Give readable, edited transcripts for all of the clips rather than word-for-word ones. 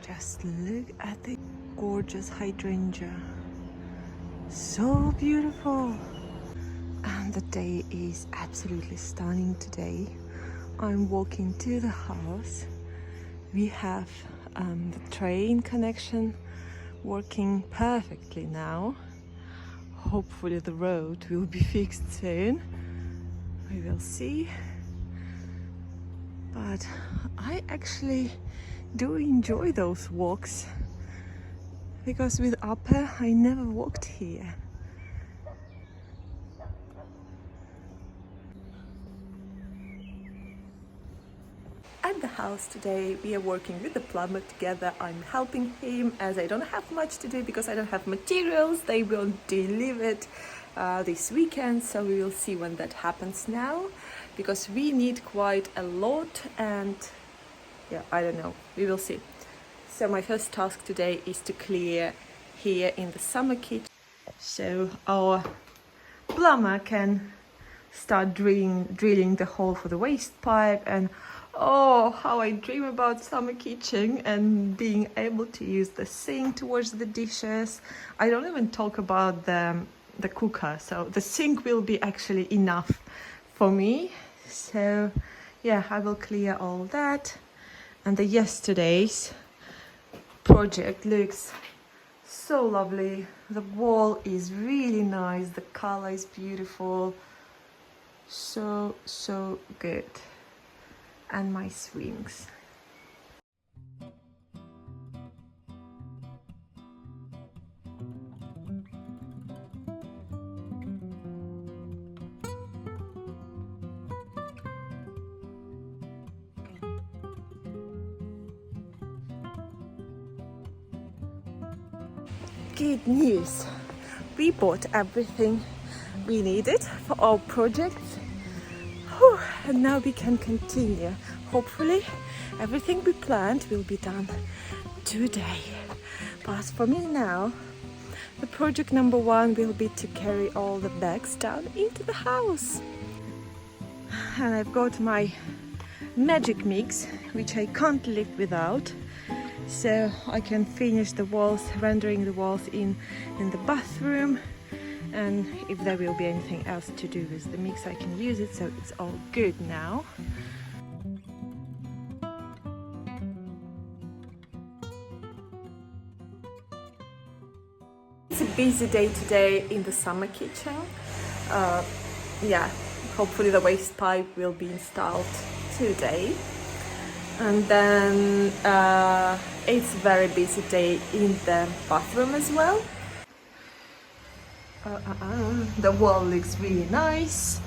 Just look at the gorgeous hydrangea. So beautiful. And the day is absolutely stunning today. I'm walking to the house. We have the train connection working perfectly now. Hopefully the road will be fixed soon. We will see. But I actually do enjoy those walks because with Upper I never walked here. At the house today we are working with the plumber together. I'm helping him as I don't have much to do because I don't have materials. They will deliver it this weekend, so we will see when that happens now, because we need quite a lot, and yeah, I don't know, we will see. So my first task today is to clear here in the summer kitchen, so our plumber can start drilling the hole for the waste pipe. And oh, how I dream about summer kitchen and being able to use the sink towards the dishes. I don't even talk about the cooker, so the sink will be actually enough for me. So yeah, I will clear all that. And the yesterday's project looks so lovely. The wall is really nice, the color is beautiful, so good. And my swings. Good news, we bought everything we needed for our project. Whew, and now we can continue. Hopefully everything we planned will be done today. But for me now, the project number one will be to carry all the bags down into the house. And I've got my magic mix, which I can't live without. So I can finish the walls, rendering the walls in the bathroom. And if there will be anything else to do with the mix, I can use it, so it's all good now. It's a busy day today in the summer kitchen. Yeah, hopefully the waste pipe will be installed today. And then it's a very busy day in the bathroom as well. The wall looks really nice.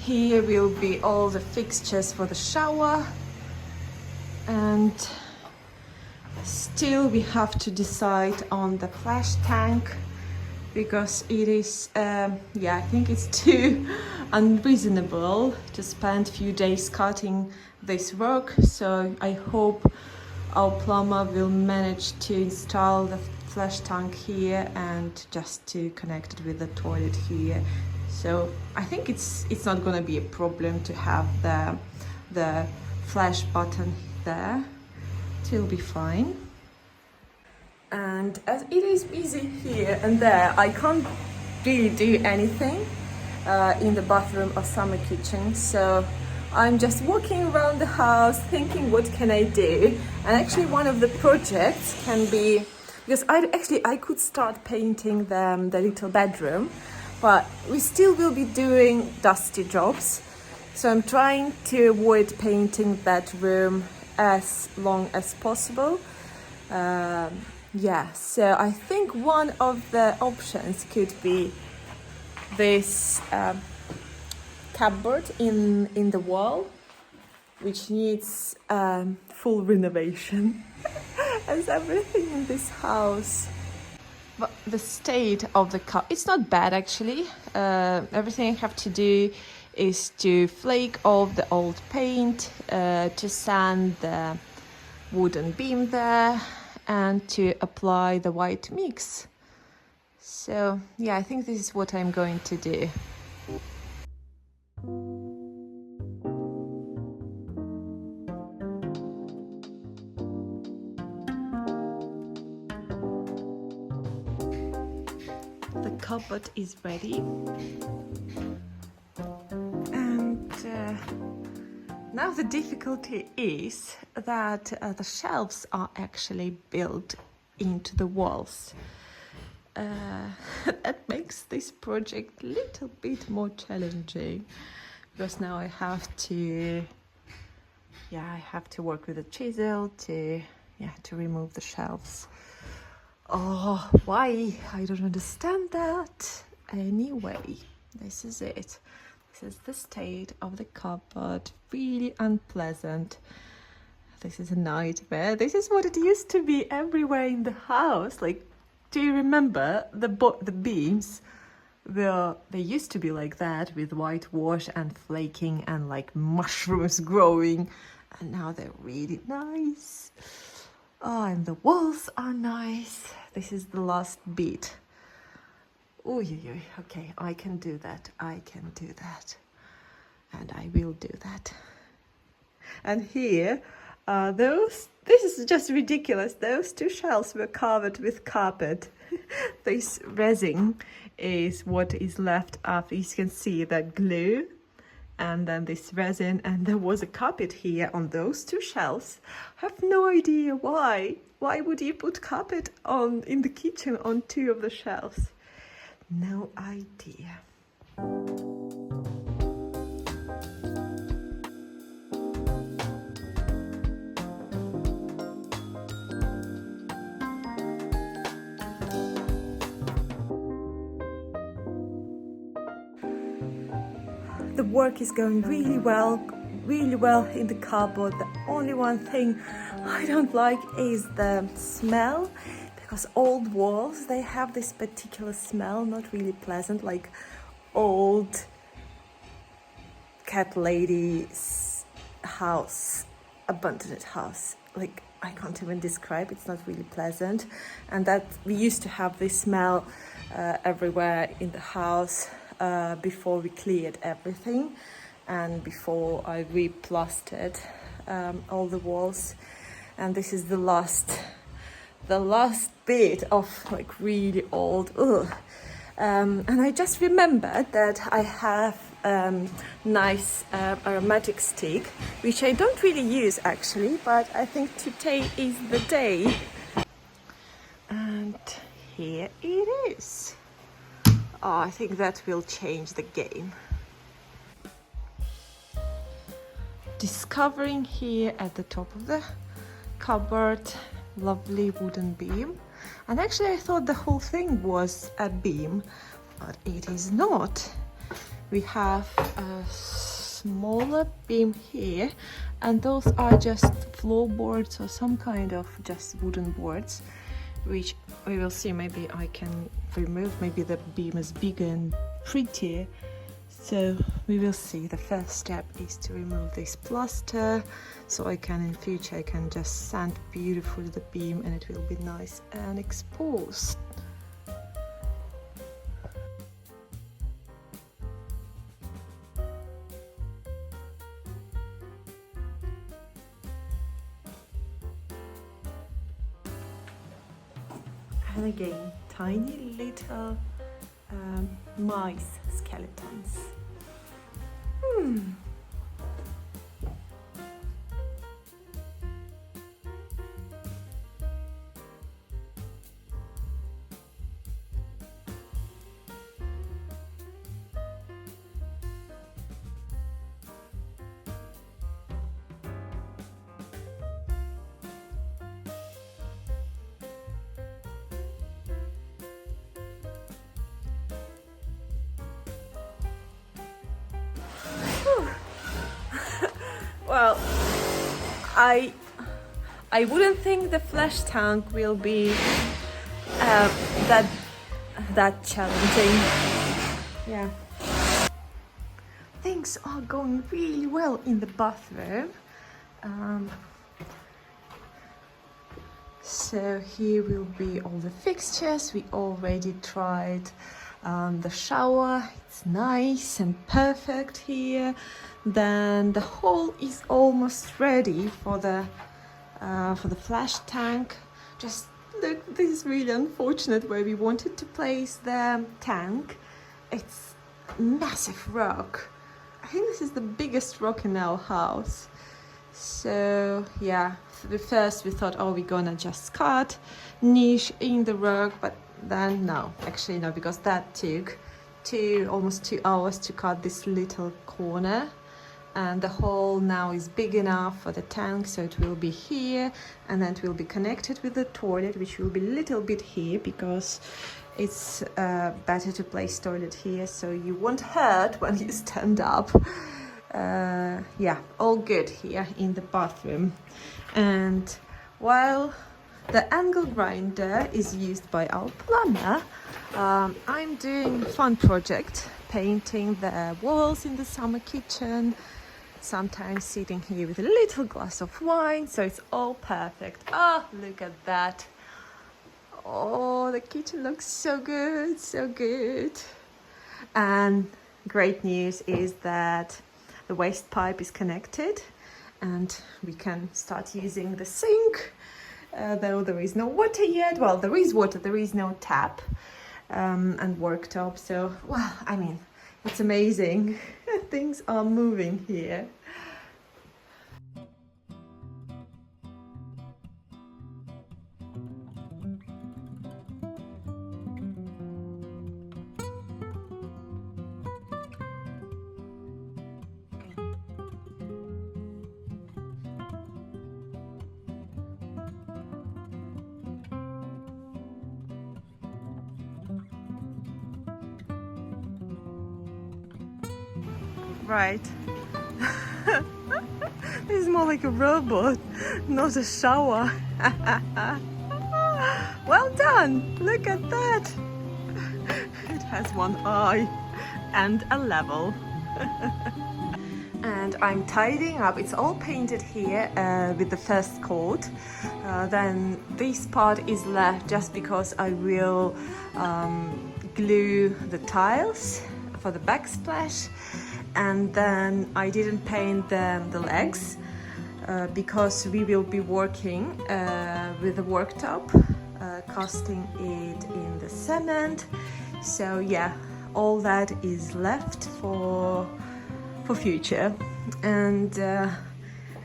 Here will be all the fixtures for the shower. And still we have to decide on the flash tank, because it is, yeah, I think it's too unreasonable to spend a few days cutting this work. So I hope our plumber will manage to install the flash tank here and just to connect it with the toilet here. So I think it's not going to be a problem to have the flash button there. It will be fine. And as it is busy here and there, I can't really do anything in the bathroom or summer kitchen. So I'm just walking around the house thinking, what can I do? And actually one of the projects can be, because I could start painting the little bedroom, but we still will be doing dusty jobs. So I'm trying to avoid painting bedroom as long as possible. Yeah, so I think one of the options could be this cupboard in the wall, which needs full renovation as everything in this house. But the state of the car, it's not bad actually. Everything I have to do is to flake off the old paint, to sand the wooden beam there, and to apply the white mix. So yeah, I think this is what I'm going to do. cupboard is ready. And now the difficulty is that the shelves are actually built into the walls. That makes this project a little bit more challenging, because now I have to work with a chisel to remove the shelves. Oh, why? I don't understand that. Anyway, this is it. This is the state of the cupboard. Really unpleasant. This is a nightmare. This is what it used to be everywhere in the house. Like, do you remember the beams? They used to be like that, with whitewash and flaking and like mushrooms growing, and now they're really nice. Oh, and the walls are nice. This is the last bit. Oh, okay, I can do that. I can do that. And I will do that. And here, this is just ridiculous. Those two shelves were covered with carpet. This resin is what is left after. You can see that glue and then this resin, and there was a carpet here on those two shelves. I have no idea why. Why would you put carpet in the kitchen on two of the shelves? No idea. The work is going really well in the cupboard. The only one thing I don't like is the smell, because old walls, they have this particular smell, not really pleasant, like old cat lady's house, abandoned house. Like, I can't even describe. It's not really pleasant. And that we used to have this smell everywhere in the house before we cleared everything and before I replastered all the walls. And this is the last bit of like really old. And I just remembered that I have nice aromatic stick, which I don't really use actually, but I think today is the day. And here it is. Oh, I think that will change the game. Discovering here at the top of the cupboard, lovely wooden beam. And actually I thought the whole thing was a beam, but it is not. We have a smaller beam here, and those are just floorboards or some kind of just wooden boards, which we will see. Maybe I can remove. Maybe the beam is bigger and prettier. So we will see. The first step is to remove this plaster, so I can in future I can just sand beautifully the beam and it will be nice and exposed. And again, tiny little mice skeletons. Well, I wouldn't think the flash tank will be that challenging. Yeah. Things are going really well in the bathroom. So here will be all the fixtures. We already tried the shower. It's nice and perfect here. Then the hall is almost ready for the flash tank. Just Look, this is really unfortunate where we wanted to place the tank. It's massive rock. I think this is the biggest rock in our house. So yeah, first we thought, oh, we're gonna just cut niche in the rock, but then no, actually no, because that took almost 2 hours to cut this little corner. And the hole now is big enough for the tank, so it will be here, and then it will be connected with the toilet, which will be a little bit here because it's better to place toilet here, so you won't hurt when you stand up. Yeah, all good here in the bathroom. And while the angle grinder is used by our plumber, I'm doing a fun project, painting the walls in the summer kitchen. Sometimes sitting here with a little glass of wine, so it's all perfect. Oh, look at that. Oh, the kitchen looks so good, so good. And great news is that the waste pipe is connected and we can start using the sink, though there is no water yet. Well, there is water, there is no tap, and worktop. So, well, I mean, it's amazing. Things are moving here. Right. This is more like a robot, not a shower. Well done! Look at that! It has one eye and a level. And I'm tidying up. It's all painted here with the first coat. Then this part is left just because I will glue the tiles for the backsplash. And then I didn't paint the legs because we will be working with the worktop, casting it in the cement. So yeah, all that is left for future. And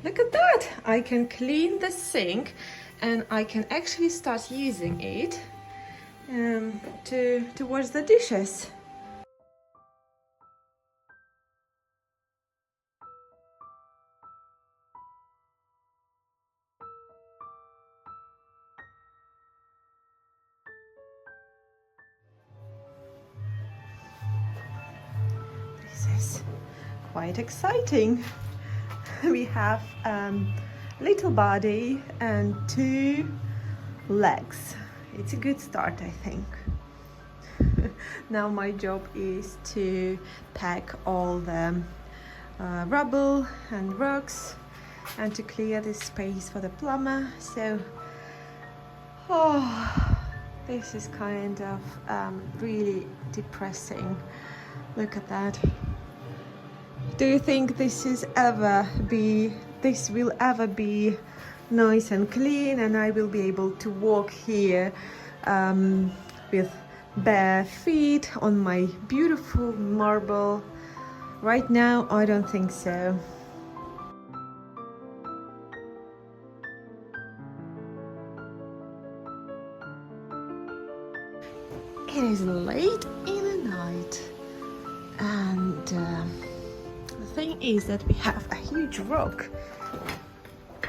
look at that! I can clean the sink and I can actually start using it to wash the dishes. Quite exciting. We have little body and 2 legs. It's a good start, I think. Now my job is to pack all the rubble and rocks and to clear this space for the plumber. So, oh, this is kind of really depressing. Look at that. Do you think this will ever be nice and clean and I will be able to walk here with bare feet on my beautiful marble? Right now, I don't think so. It is late in the night and the thing is that we have a huge rock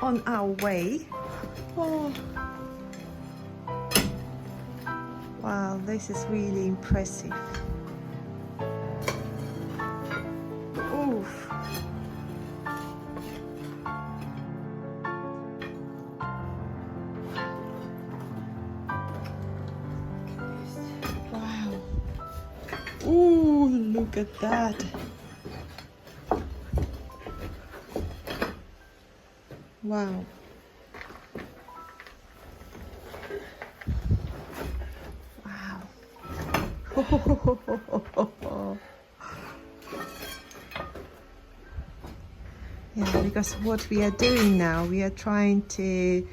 on our way. Oh. Wow, this is really impressive. Oof. Wow. Ooh, look at that. Wow. Wow. Yeah, because what we are doing now, we are trying to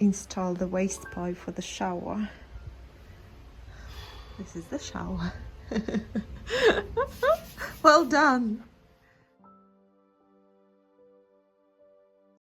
install the waste pipe for the shower. This is the shower. Well done.